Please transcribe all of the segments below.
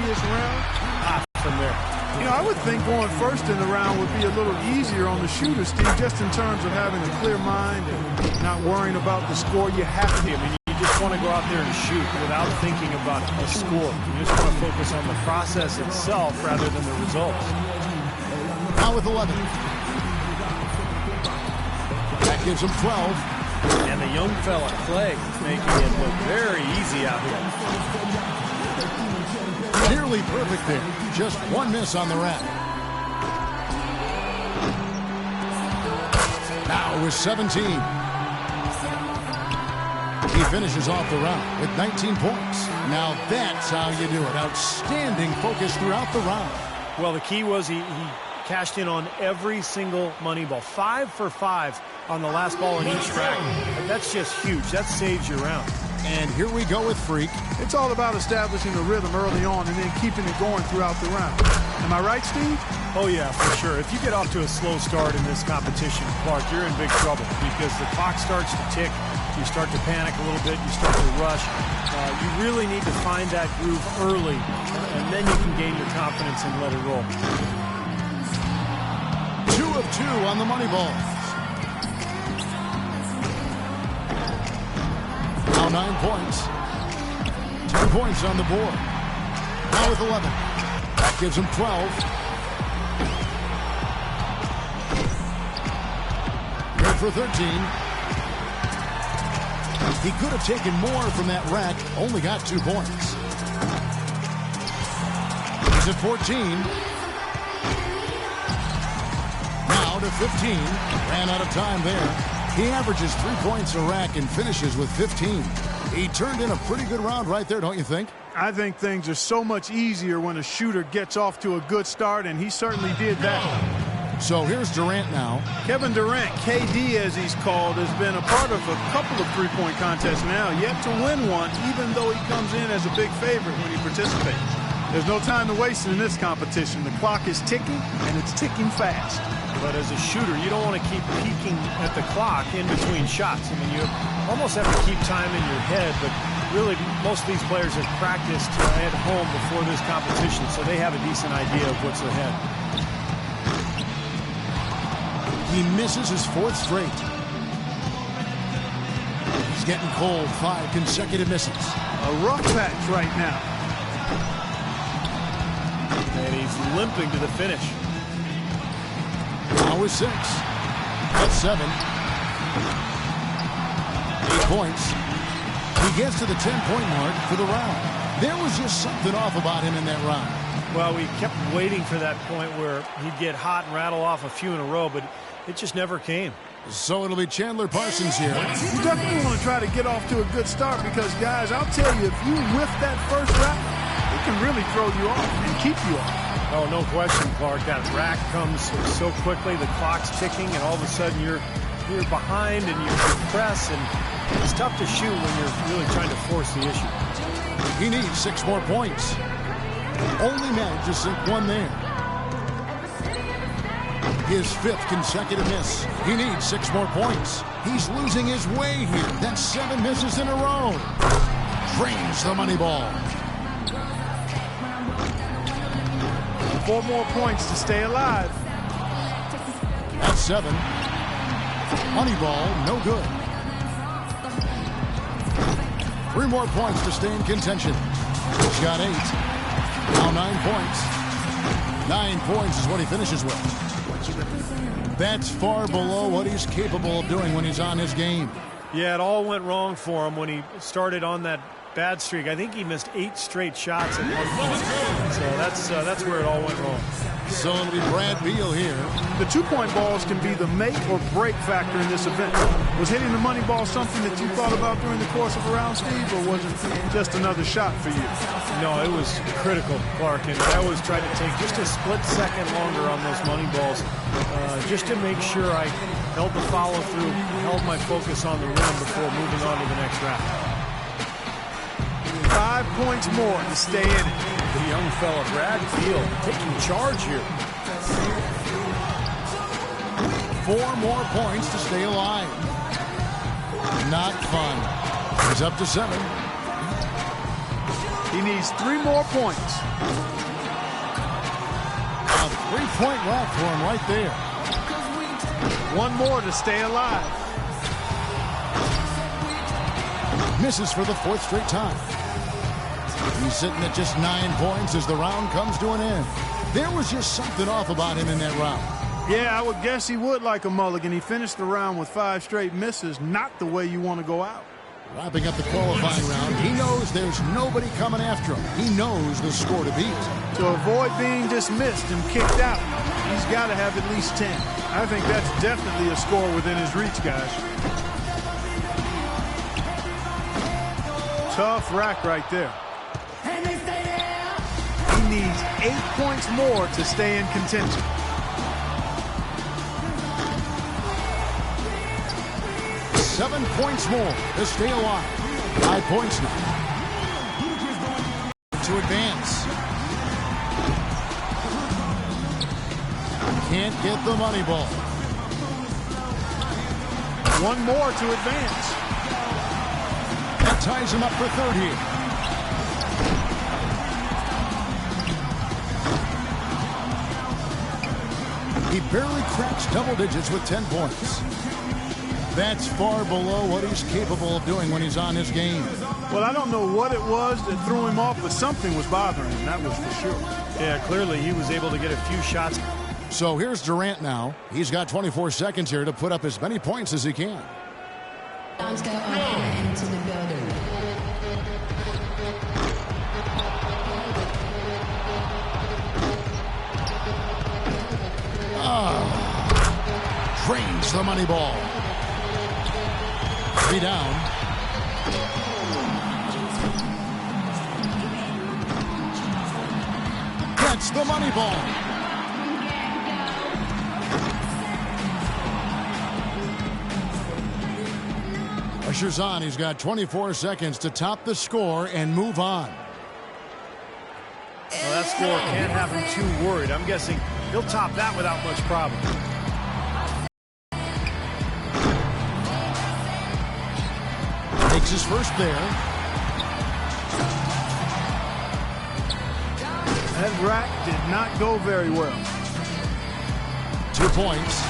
previous round. From there. You know, I would think going first in the round would be a little easier on the shooter, Steve, just in terms of having a clear mind and not worrying about the score. You have to. I mean, you just want to go out there and shoot without thinking about a score. You just want to focus on the process itself rather than the results. Now with 11. That gives him 12. And the young fella, Clay, is making it look very easy out here. Nearly perfect there. Just one miss on the rack. Now with 17. He finishes off the round with 19 points. Now that's how you do it. Outstanding focus throughout the round. Well, the key was he cashed in on every single money ball. 5 for 5 on the last ball in each rack. That's just huge. That saves your round. And here we go with Freak. It's all about establishing a rhythm early on and then keeping it going throughout the round. Am I right, Steve? Oh, yeah, for sure. If you get off to a slow start in this competition, Clark, you're in big trouble because the clock starts to tick. You start to panic a little bit. You start to rush. You really need to find that groove early, and then you can gain your confidence and let it roll. 2 of 2 on the money ball. Now 9 points. 10 points on the board. Now with 11. That gives him 12. Good for 13. He could have taken more from that rack. Only got 2 points. He's at 14. Now to 15. Ran out of time there. He averages 3 points a rack and finishes with 15. He turned in a pretty good round right there, don't you think? I think things are so much easier when a shooter gets off to a good start, and he certainly did that. So here's Durant now. Kevin Durant, KD as he's called, has been a part of a couple of three-point contests now, yet to win one, even though he comes in as a big favorite when he participates. There's no time to waste in this competition. The clock is ticking, and it's ticking fast. But as a shooter, you don't want to keep peeking at the clock in between shots. I mean, you almost have to keep time in your head, but really most of these players have practiced at home before this competition, so they have a decent idea of what's ahead. He misses his 4th straight. He's getting cold. 5 consecutive misses. A rough patch right now. And he's limping to the finish. Now with 6. That's 7. 8 points. He gets to the 10-point mark for the round. There was just something off about him in that round. Well, we kept waiting for that point where he'd get hot and rattle off a few in a row, but it just never came. So it'll be Chandler Parsons here. You definitely want to try to get off to a good start because, guys, I'll tell you, if you whiff that first rack, it can really throw you off and keep you off. Oh, no question, Clark. That rack comes so quickly, the clock's ticking, and all of a sudden you're behind and you press, and it's tough to shoot when you're really trying to force the issue. He needs 6 more points. Only managed to sink 1 there. His 5th consecutive miss. He needs 6 more points. He's losing his way here. That's 7 misses in a row. Drains the money ball. 4 more points to stay alive. That's 7. Money ball, no good. 3 more points to stay in contention. He's got 8. Now 9 points. 9 points is what he finishes with. That's far below what he's capable of doing when he's on his game. Yeah, it all went wrong for him when he started on that bad streak. I think he missed 8 straight shots at one point. So that's where it all went wrong. So it'll be Brad Beal here. The 2-point balls can be the make or break factor in this event. Was hitting the money ball something that you thought about during the course of a round, Steve, or was it just another shot for you? No, it was critical, Clark, and I always tried to take just a split second longer on those money balls just to make sure I held the follow-through, held my focus on the rim before moving on to the next round. 5 points more to stay in it. The young fella, Brad Beal, taking charge here. 4 more points to stay alive. Not fun. He's up to 7. He needs 3 more points. A 3-point rack for him right there. 1 more to stay alive. Misses for the 4th straight time. He's sitting at just 9 points as the round comes to an end. There was just something off about him in that round. Yeah, I would guess he would like a mulligan. He finished the round with 5 straight misses. Not the way you want to go out. Wrapping up the qualifying round, he knows there's nobody coming after him. He knows the score to beat. To avoid being dismissed and kicked out, he's got to have at least 10. I think that's definitely a score within his reach, guys. Tough rack right there. He needs 8 points more to stay in contention. Seven points more to stay alive. 5 points now to advance. Can't get the money ball. 1 more to advance. That ties him up for 3rd here. He barely cracks double digits with 10 points. That's far below what he's capable of doing when he's on his game. Well, I don't know what it was that threw him off, but something was bothering him, that was for sure. Yeah, clearly he was able to get a few shots. So here's Durant now. He's got 24 seconds here to put up as many points as he can. Into the building. Drains the money ball. 3 down. Gets the money ball. Pressure's on. He's got 24 seconds to top the score and move on. Well, that score can't have him too worried. I'm guessing he'll top that without much problem. Makes his first there. That rack did not go very well. 2 points.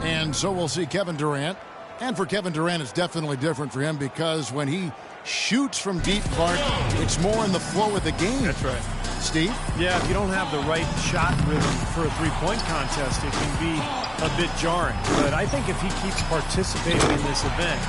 And so we'll see Kevin Durant. And for Kevin Durant, it's definitely different for him because when he shoots from deep, Clark, it's more in the flow of the game. That's right. Steve? Yeah, if you don't have the right shot rhythm for a three-point contest, it can be a bit jarring. But I think if he keeps participating in this event,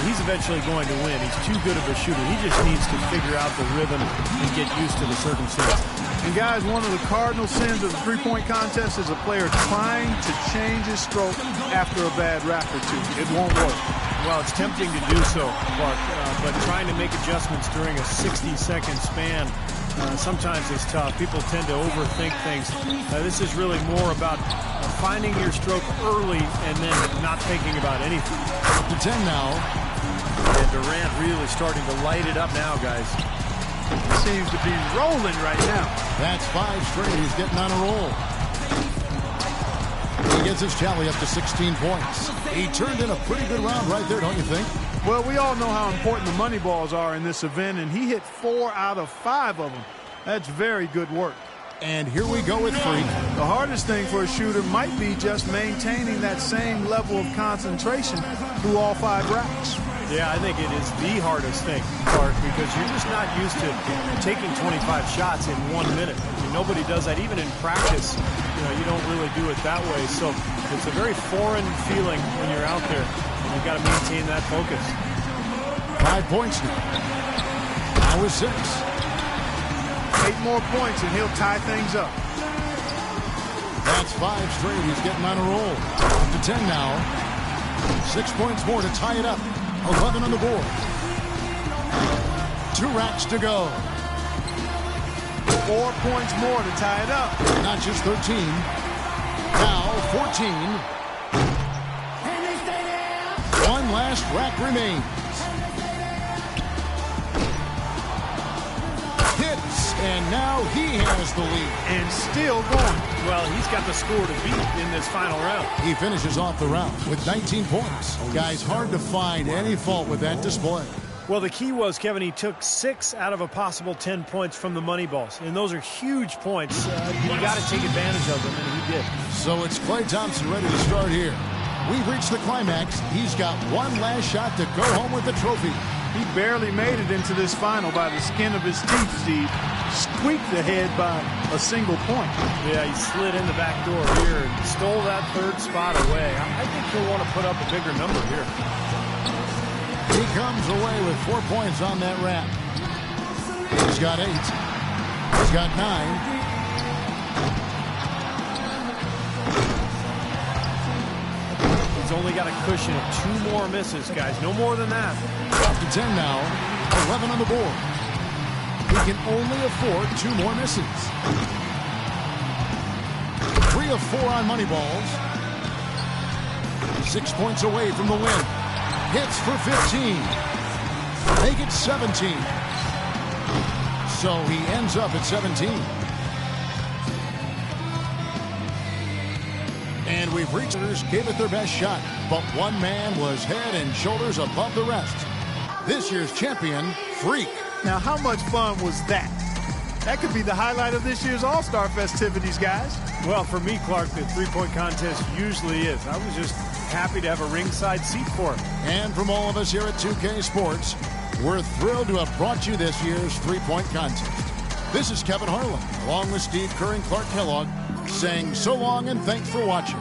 he's eventually going to win. He's too good of a shooter. He just needs to figure out the rhythm and get used to the circumstances. And guys, one of the cardinal sins of the three-point contest is a player trying to change his stroke after a bad rack or two. It won't work. Well, it's tempting to do so, Clark, but trying to make adjustments during a 60-second span sometimes is tough. People tend to overthink things. This is really more about finding your stroke early and then not thinking about anything. Up to 10 now. And Durant really starting to light it up now, guys. He seems to be rolling right now. That's 5 straight. He's getting on a roll. He gets his tally up to 16 points. He turned in a pretty good round right there, don't you think? Well, we all know how important the money balls are in this event, and he hit 4 out of 5 of them. That's very good work. And here we go with Freak. The hardest thing for a shooter might be just maintaining that same level of concentration through all 5 racks. Yeah, I think it is the hardest thing, Clark, because you're just not used to taking 25 shots in 1 minute. I mean, nobody does that. Even in practice, you don't really do it that way. So it's a very foreign feeling when you're out there, and you've got to maintain that focus. 5 points now. Now with 6. 8 more points, and he'll tie things up. That's 5 straight. He's getting on a roll. Up to 10 now. 6 points more to tie it up. 11 on the board. 2 racks to go. 4 points more to tie it up. Not just 13. Now 14. One last rack remains. And now he has the lead. And still going. Well, he's got the score to beat in this final round. He finishes off the round with 19 points. Guys, hard to find any fault with that display. Well, the key was, Kevin, he took 6 out of a possible 10 points from the money balls. And those are huge points. You got to take advantage of them, and he did. So it's Klay Thompson ready to start here. We've reached the climax. He's got one last shot to go home with the trophy. He barely made it into this final by the skin of his teeth, Steve. Squeaked ahead by a single point. Yeah, he slid in the back door here and stole that third spot away. I think he'll want to put up a bigger number here. He comes away with 4 points on that wrap. He's got 8. He's got 9. He's only got a cushion of 2 more misses, guys. No more than that. Up to 10 now. 11 on the board. He can only afford 2 more misses. 3 of 4 on money balls. 6 points away from the win. Hits for 15. Make it 17. So he ends up at 17. And we've reached gave it their best shot, but one man was head and shoulders above the rest. This year's champion, Freak. Now, how much fun was that? That could be the highlight of this year's All-Star festivities, guys. Well, for me, Clark, the three-point contest usually is. I was just happy to have a ringside seat for it. And from all of us here at 2K Sports, we're thrilled to have brought you this year's three-point contest. This is Kevin Harlan, along with Steve Kerr and Clark Kellogg, saying so long and thanks for watching.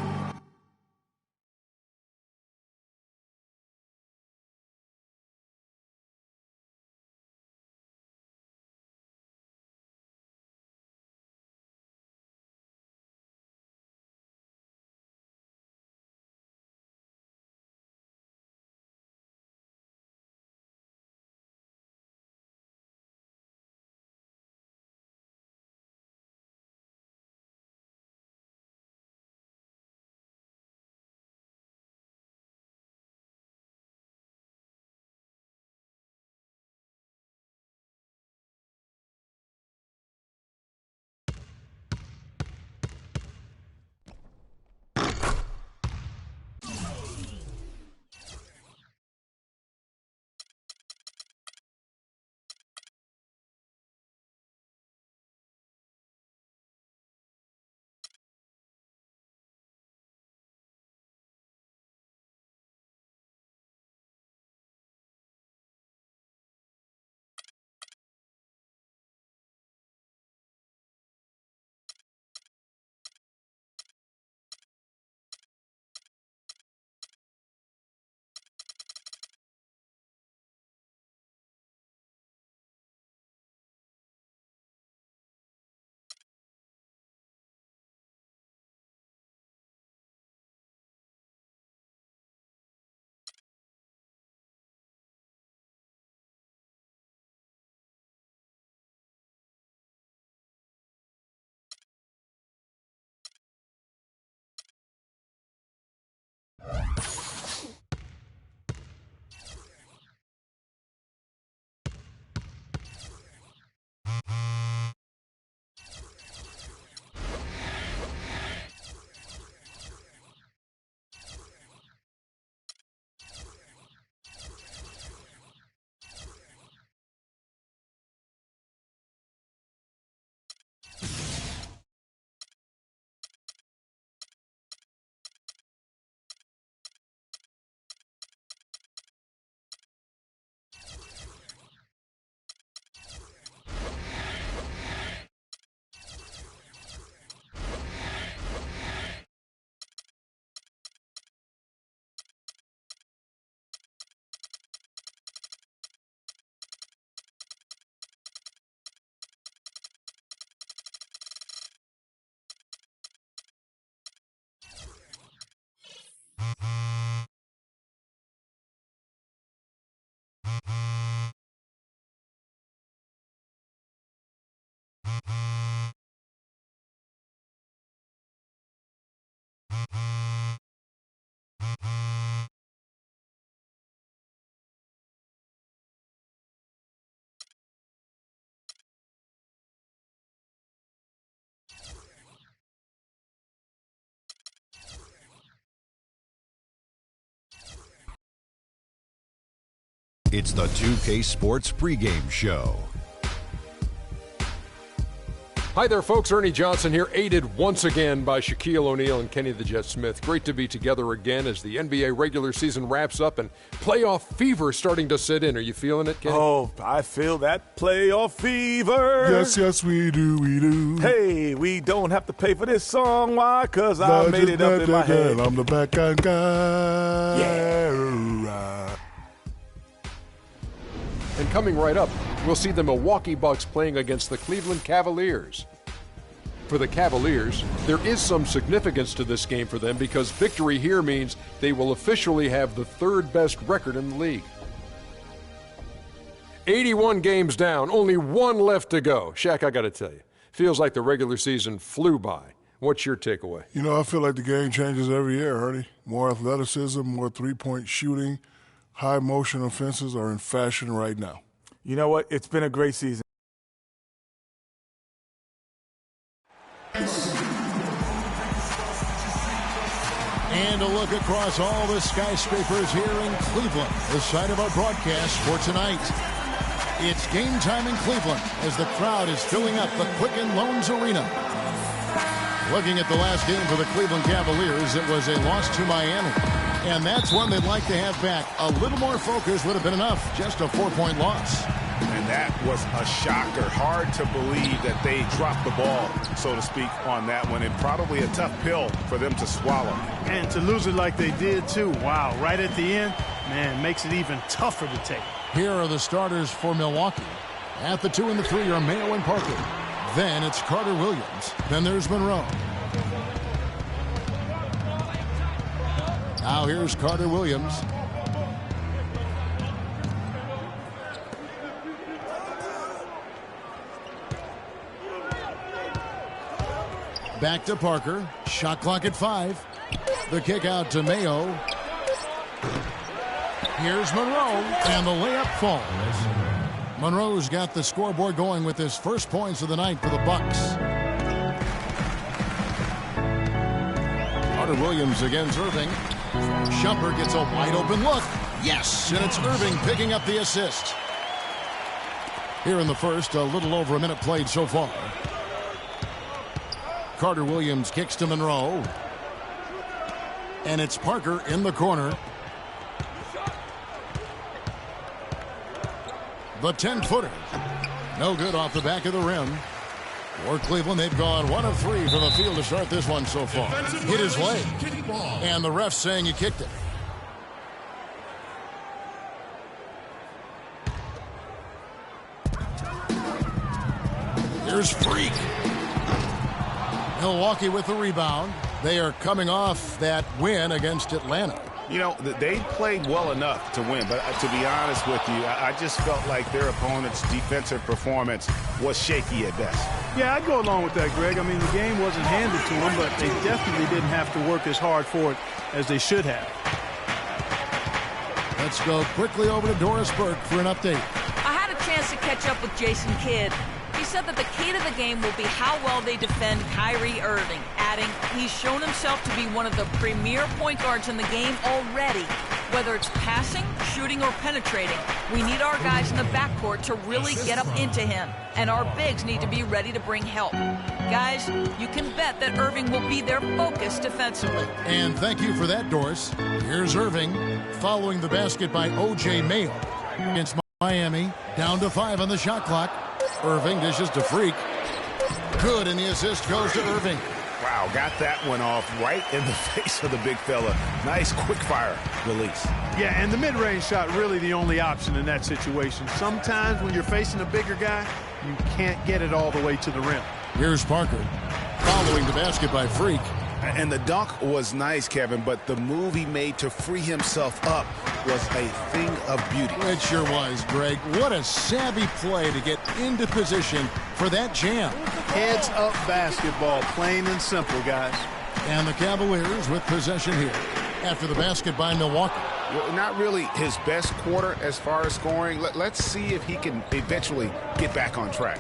It's the 2K Sports pregame show. Hi there, folks. Ernie Johnson here, aided once again by Shaquille O'Neal and Kenny the Jet Smith. Great to be together again as the NBA regular season wraps up and playoff fever starting to set in. Are you feeling it, Kenny? Oh, I feel that playoff fever. Yes, we do. Hey, we don't have to pay for this song. Why? Because I made it up in my head. I'm the backup guy. Yeah. And coming right up, we'll see the Milwaukee Bucks playing against the Cleveland Cavaliers. For the Cavaliers, there is some significance to this game for them because victory here means they will officially have the third best record in the league. 81 games down, only one left to go. Shaq, I got to tell you, feels like the regular season flew by. What's your takeaway? You know, I feel like the game changes every year, Ernie. More athleticism, more three-point shooting. High motion offenses are in fashion right now. You know what? It's been a great season. And a look across all the skyscrapers here in Cleveland, the site of our broadcast for tonight. It's game time in Cleveland as the crowd is filling up the Quicken Loans Arena. Looking at the last game for the Cleveland Cavaliers, it was a loss to Miami. And that's one they'd like to have back. A little more focus would have been enough. Just a 4-point loss. And that was a shocker. Hard to believe that they dropped the ball, so to speak, on that one. And probably a tough pill for them to swallow. And to lose it like they did, too. Wow, right at the end, man, makes it even tougher to take. Here are the starters for Milwaukee. At the 2 and the 3 are Mayo and Parker. Then it's Carter Williams. Then there's Monroe. Now here's Carter Williams. Back to Parker. Shot clock at 5. The kick out to Mayo. Here's Monroe, and the layup falls. Monroe's got the scoreboard going with his first points of the night for the Bucks. Carter Williams against Irving. Shumpert gets a wide open look. Yes, and it's Irving picking up the assist. Here in the first, a little over a minute played so far. Carter Williams kicks to Monroe. And it's Parker in the corner. The 10-footer. No good off the back of the rim. For Cleveland, they've gone 1 of 3 from the field to start this one so far. Hit his leg. And the ref saying he kicked it. Here's Freak. Milwaukee with the rebound. They are coming off that win against Atlanta. You know, they played well enough to win, but to be honest with you, I just felt like their opponent's defensive performance was shaky at best. Yeah, I'd go along with that, Greg. I mean, the game wasn't handed to them, but they definitely didn't have to work as hard for it as they should have. Let's go quickly over to Doris Burke for an update. I had a chance to catch up with Jason Kidd. He said that the key to the game will be how well they defend Kyrie Irving, adding he's shown himself to be one of the premier point guards in the game already. Whether it's passing, shooting, or penetrating, we need our guys in the backcourt to really get up into him, and our bigs need to be ready to bring help. Guys, you can bet that Irving will be their focus defensively. And thank you for that, Doris. Here's Irving following the basket by O.J. Mayo against Miami. Down to 5 on the shot clock. Irving dishes to Freak. Good, and the assist goes to Irving. Wow, got that one off right in the face of the big fella. Nice quick fire release. Yeah, and the mid-range shot really the only option in that situation. Sometimes when you're facing a bigger guy, you can't get it all the way to the rim. Here's Parker following the basket by Freak. And the dunk was nice, Kevin, but the move he made to free himself up was a thing of beauty. It sure was, Greg. What a savvy play to get into position for that jam. Heads up basketball, plain and simple, guys. And the Cavaliers with possession here after the basket by Milwaukee. Well, not really his best quarter as far as scoring. Let's see if he can eventually get back on track.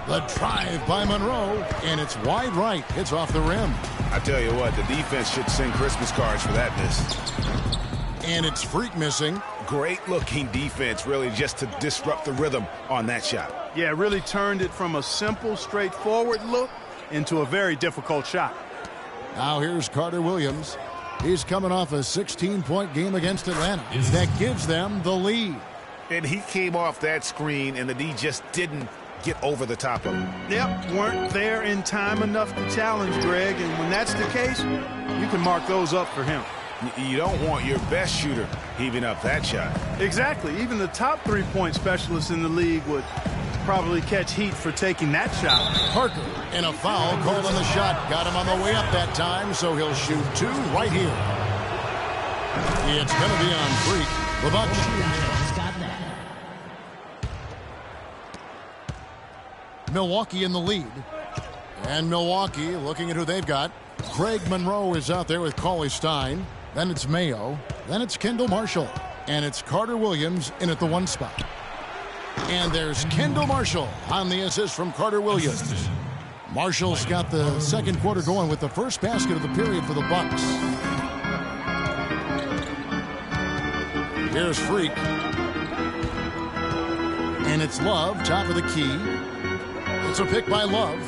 The drive by Monroe, and it's wide right. It's off the rim. I tell you what, the defense should send Christmas cards for that miss. And it's Freak missing. great-looking defense, really, just to disrupt the rhythm on that shot. Yeah, really turned it from a simple, straightforward look into a very difficult shot. Now here's Carter Williams. He's coming off a 16-point game against Atlanta. That gives them the lead. And he came off that screen, and the D just didn't get over the top of him. Yep, weren't there in time enough to challenge Greg, and when that's the case, you can mark those up for him. You don't want your best shooter heaving up that shot. Exactly. Even the top three-point specialists in the league would probably catch heat for taking that shot. Parker, and a foul called on the shot. Got him on the way up that time, so he'll shoot two right here. It's going to be on Freak. The Bucks. Milwaukee in the lead. And Milwaukee looking at who they've got. Greg Monroe is out there with Cauley Stein. Then it's Mayo. Then it's Kendall Marshall. And it's Carter Williams in at the one spot. And there's Kendall Marshall on the assist from Carter Williams. Marshall's got the second quarter going with the first basket of the period for the Bucks. Here's Freak. And it's Love, top of the key. It's a pick by Love.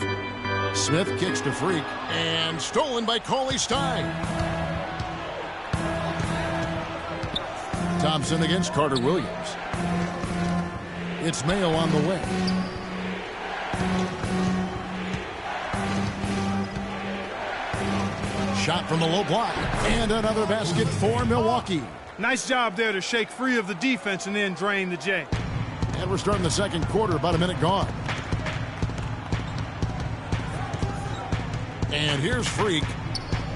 Smith kicks to Freak. And stolen by Cauley Stein. Thompson against Carter Williams. It's Mayo on the way. Shot from the low block. And another basket for Milwaukee. Nice job there to shake free of the defense and then drain the J. And we're starting the second quarter, about a minute gone. And here's Freak.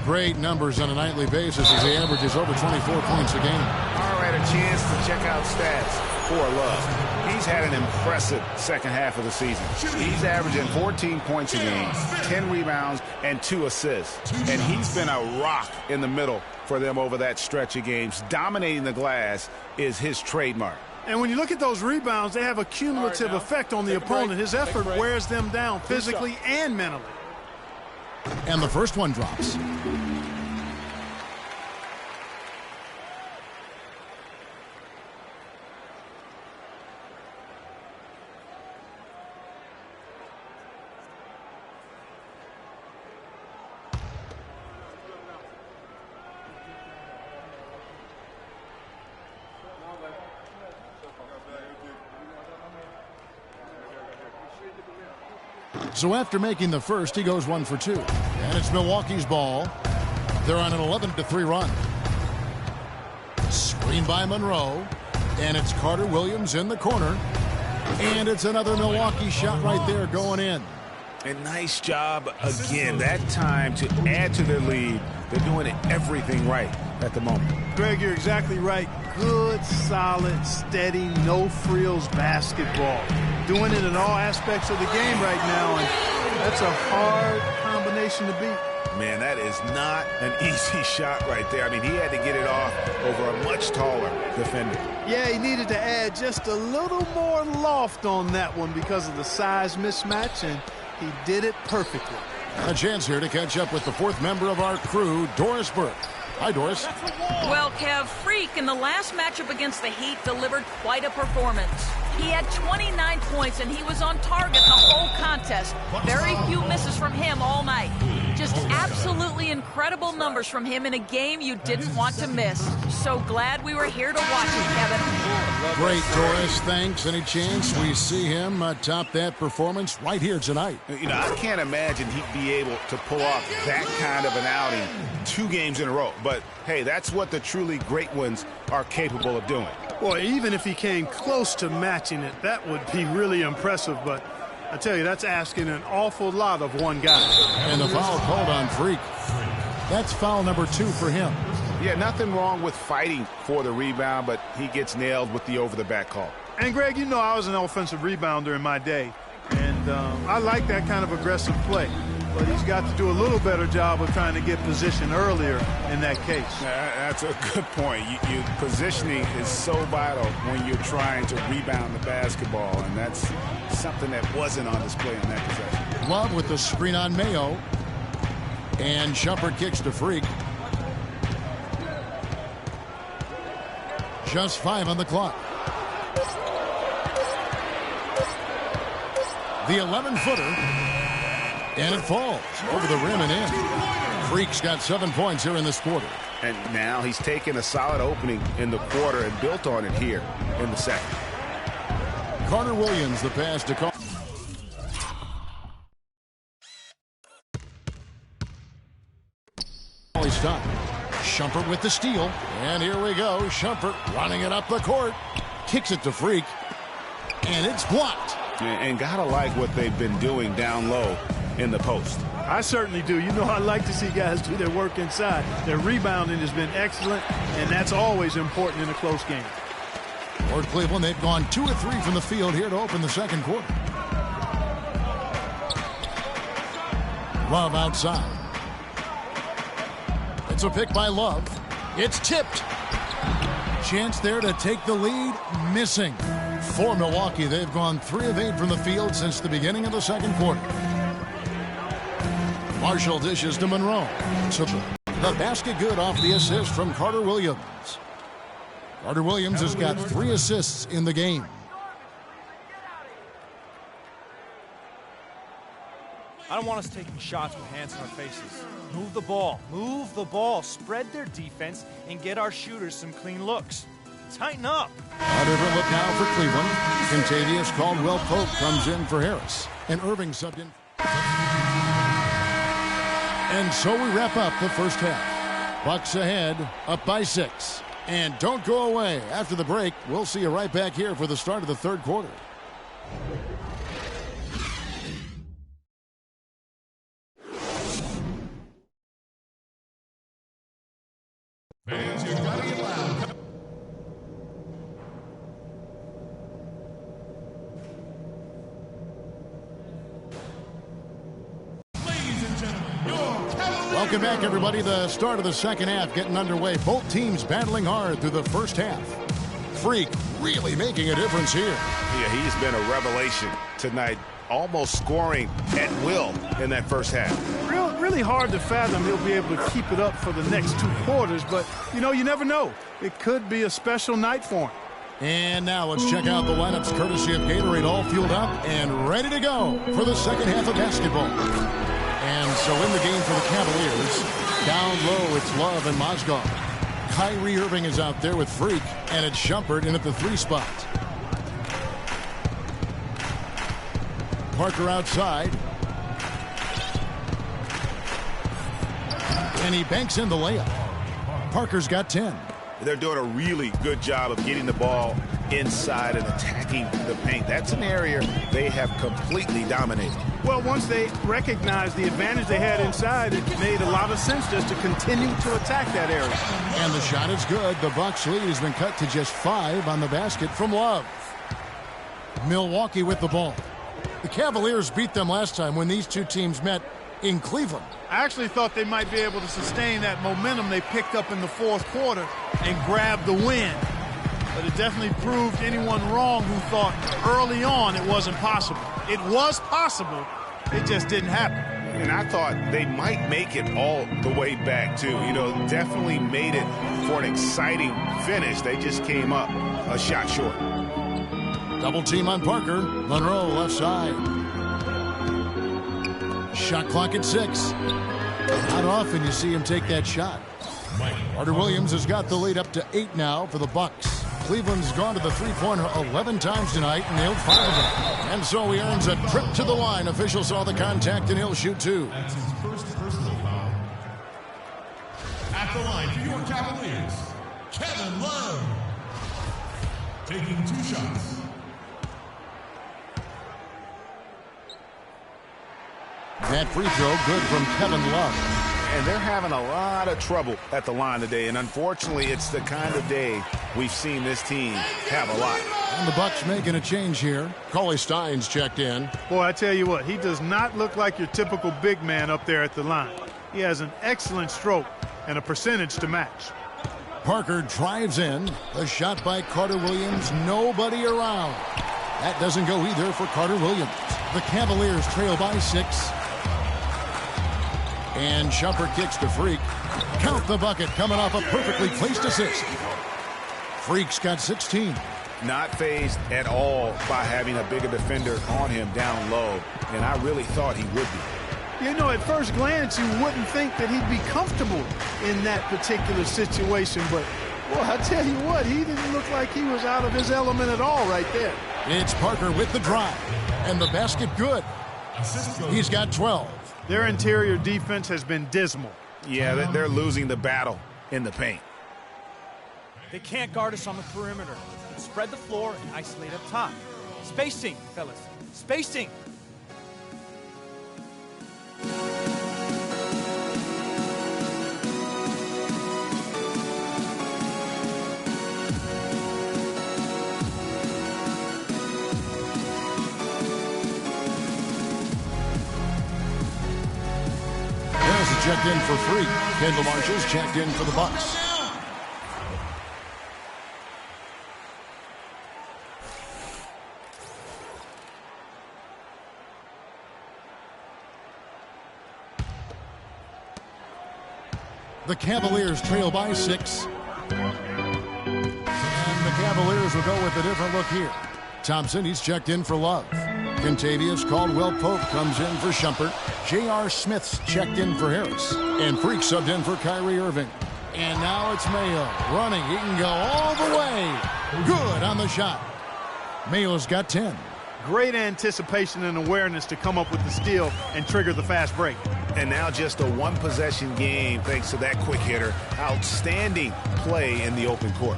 Great numbers on a nightly basis as he averages over 24 points a game. All right, a chance to check out stats for Love. He's had an impressive second half of the season. He's averaging 14 points a game, 10 rebounds, and 2 assists. And he's been a rock in the middle for them over that stretch of games. Dominating the glass is his trademark. And when you look at those rebounds, they have a cumulative effect on the opponent. His effort wears them down physically and mentally. And the first one drops. So after making the first, he goes 1 for 2. And it's Milwaukee's ball. They're on an 11-3 run. Screen by Monroe. And it's Carter Williams in the corner. And it's another Milwaukee shot right there going in. And nice job again, that time to add to their lead. They're doing everything right at the moment. Greg, you're exactly right. Good, solid, steady, no-frills basketball. Doing it in all aspects of the game right now, and that's a hard combination to beat. Man, that is not an easy shot right there. I mean, he had to get it off over a much taller defender. Yeah, he needed to add just a little more loft on that one because of the size mismatch, and he did it perfectly. A chance here to catch up with the fourth member of our crew, Doris Burke. Hi, Doris. Well, Kev, Freak in the last matchup against the Heat delivered quite a performance. He had 29 points, and he was on target the whole contest. Very few misses from him all night. Just absolutely incredible numbers from him in a game you didn't want to miss. So glad we were here to watch it, Kevin. Great, Doris. Thanks. Any chance we see him top that performance right here tonight? You know, I can't imagine he'd be able to pull off that kind of an outing 2 games in a row. But, hey, that's what the truly great ones are capable of doing. Well, even if he came close to matching it, that would be really impressive. But I tell you, that's asking an awful lot of one guy. And the foul called on Freak. That's foul number 2 for him. Yeah, nothing wrong with fighting for the rebound, but he gets nailed with the over-the-back call. And, Greg, you know I was an offensive rebounder in my day. And I like that kind of aggressive play. But he's got to do a little better job of trying to get position earlier in that case. That's a good point. Positioning is so vital when you're trying to rebound the basketball, and that's something that wasn't on display in that possession. Love with the screen on Mayo. And Shumpert kicks to Freak. Just 5 on the clock. The 11-footer. And it falls over the rim and in. Freak's got 7 points here in this quarter. And now he's taken a solid opening in the quarter and built on it here in the second. Carter Williams, the pass to Carter. Stop. Shumpert with the steal. And here we go. Shumpert running it up the court. Kicks it to Freak. And it's blocked. And gotta like what they've been doing down low in the post. I certainly do. You know, I like to see guys do their work inside. Their rebounding has been excellent, and that's always important in a close game. For Cleveland, they've gone 2 of 3 from the field here to open the second quarter. Love outside. It's a pick by Love. It's tipped. Chance there to take the lead. Missing. For Milwaukee, they've gone 3 of 8 from the field since the beginning of the second quarter. Marshall dishes to Monroe. So the basket good off the assist from Carter Williams. Carter Williams has got 3 assists in the game. I don't want us taking shots with hands in our faces. Move the ball. Move the ball. Spread their defense and get our shooters some clean looks. Tighten up. A different look now for Cleveland. Contavious Caldwell-Pope comes in for Harris. And Irving subbed in. And so we wrap up the first half. Bucks ahead, up by 6. And don't go away. After the break, we'll see you right back here for the start of the third quarter. Fans, you gotta get loud. Ladies and gentlemen, your Cavaliers. Welcome back, everybody. The start of the second half getting underway. Both teams battling hard through the first half. Freak really making a difference here. Yeah, he's been a revelation tonight, almost scoring at will in that first half. Really hard to fathom he'll be able to keep it up for the next 2 quarters, but, you know, you never know. It could be a special night for him. And now let's check out the lineups courtesy of Gatorade, all fueled up and ready to go for the second half of basketball. And so in the game for the Cavaliers, down low it's Love and Mozgov. Kyrie Irving is out there with Freak, and it's Shumpert in at the 3 spot. Parker outside. And he banks in the layup. Parker's got 10. They're doing a really good job of getting the ball inside and attacking the paint. That's an area they have completely dominated. Well, once they recognized the advantage they had inside, it made a lot of sense just to continue to attack that area. And the shot is good. The Bucks lead has been cut to just 5 on the basket from Love. Milwaukee with the ball. The Cavaliers beat them last time when these 2 teams met in Cleveland. I actually thought they might be able to sustain that momentum they picked up in the fourth quarter and grab the win. But it definitely proved anyone wrong who thought early on it wasn't possible. It was possible, it just didn't happen. And I thought they might make it all the way back, too. You know, definitely made it for an exciting finish. They just came up a shot short. Double team on Parker. Monroe left side. Shot clock at 6. Not often you see him take that shot. Carter Williams has got the lead up to 8 now for the Bucks. Cleveland's gone to the three-pointer 11 times tonight and nailed 5 of them. And so he earns a trip to the line. Officials saw the contact and he'll shoot 2. That's his first personal foul. At the line for your Cavaliers, Kevin Love. Taking 2 shots. That free throw good from Kevin Love. And they're having a lot of trouble at the line today. And unfortunately, it's the kind of day we've seen this team have a lot. And the Bucks making a change here. Cauley Stein's checked in. Boy, I tell you what, he does not look like your typical big man up there at the line. He has an excellent stroke and a percentage to match. Parker drives in. The shot by Carter Williams. Nobody around. That doesn't go either for Carter Williams. The Cavaliers trail by 6. And Shumpert kicks to Freak. Count the bucket coming off a perfectly placed assist. Freak's got 16. Not phased at all by having a bigger defender on him down low, and I really thought he would be. You know, at first glance, you wouldn't think that he'd be comfortable in that particular situation, but, well, I tell you what, he didn't look like he was out of his element at all right there. It's Parker with the drive, and the basket good. He's got 12. Their interior defense has been dismal. Yeah, they're losing the battle in the paint. They can't guard us on the perimeter. Spread the floor and isolate up top. Spacing, fellas. Spacing. There's a checked in for Freak. Kendall Marshall's checked in for the Bucks. The Cavaliers trail by 6. And the Cavaliers will go with a different look here. Thompson, he's checked in for Love. Contavious Caldwell-Pope comes in for Shumpert. J.R. Smith's checked in for Harris. And Freak subbed in for Kyrie Irving. And now it's Mayo running. He can go all the way. Good on the shot. Mayo's got 10. Great anticipation and awareness to come up with the steal and trigger the fast break. And now just a one-possession game thanks to that quick hitter. Outstanding play in the open court.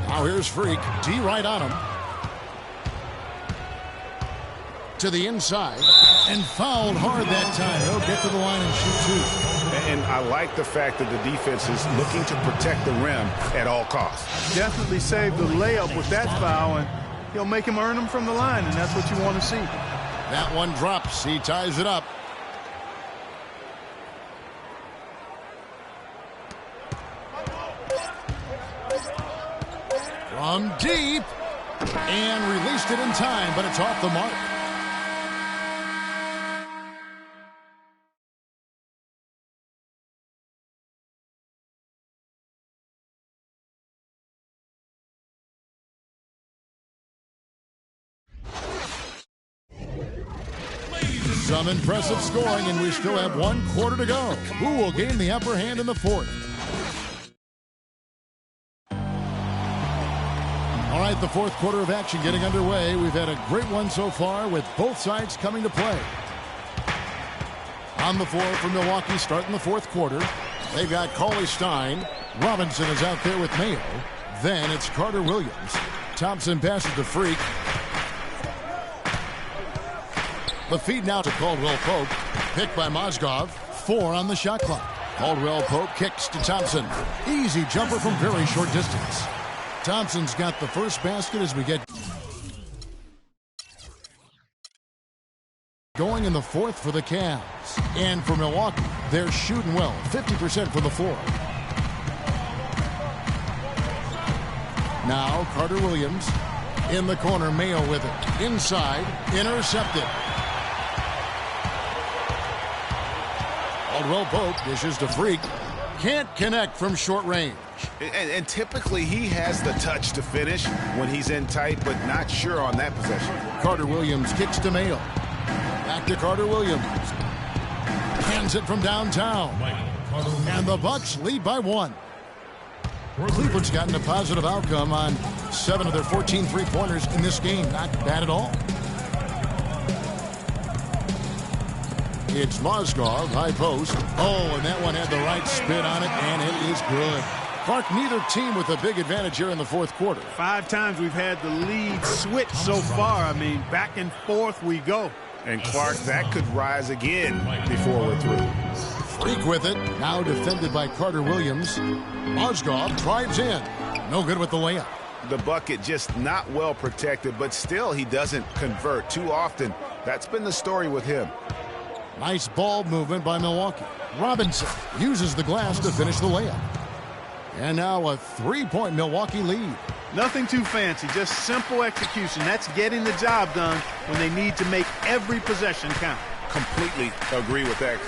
Now here's Freak. D right on him. To the inside. And fouled hard that time. He'll get to the line and shoot 2. And I like the fact that the defense is looking to protect the rim at all costs. Definitely saved the layup with that foul, and he'll make him earn them from the line, and that's what you want to see. That one drops. He ties it up. From deep. And released it in time, but it's off the mark. Some impressive scoring, and we still have 1 quarter to go. Who will gain the upper hand in the 4th? All right, the 4th quarter of action getting underway. We've had a great one so far with both sides coming to play. On the floor for Milwaukee starting the 4th quarter. They've got Cauley-Stein. Robinson is out there with Mayo. Then it's Carter Williams. Thompson passes to Freak. The feed now to Caldwell-Pope. Picked by Mozgov. 4 on the shot clock. Caldwell-Pope kicks to Thompson. Easy jumper from very short distance. Thompson's got the first basket as we get going in the 4th for the Cavs. And for Milwaukee, they're shooting well. 50% from the floor. Now Carter Williams in the corner. Mayo with it. Inside. Intercepted. Caldwell-Pope dishes to Freak. Can't connect from short range. And typically he has the touch to finish when he's in tight, but not sure on that possession. Carter Williams kicks to Mayo. Back to Carter Williams. Hands it from downtown. And the Bucks lead by 1. Cleveland's gotten a positive outcome on 7 of their 14 three-pointers in this game. Not bad at all. It's Mozgov, high post. Oh, and that one had the right spin on it, and it is good. Clark, neither team with a big advantage here in the 4th quarter. 5 times we've had the lead switch so far. I mean, back and forth we go. And Clark, that could rise again before we're through. Freak with it. Now defended by Carter Williams. Mozgov drives in. No good with the layup. The bucket just not well protected, but still he doesn't convert too often. That's been the story with him. Nice ball movement by Milwaukee. Robinson uses the glass to finish the layup. And now a 3-point Milwaukee lead. Nothing too fancy, just simple execution. That's getting the job done when they need to make every possession count. Completely agree with that.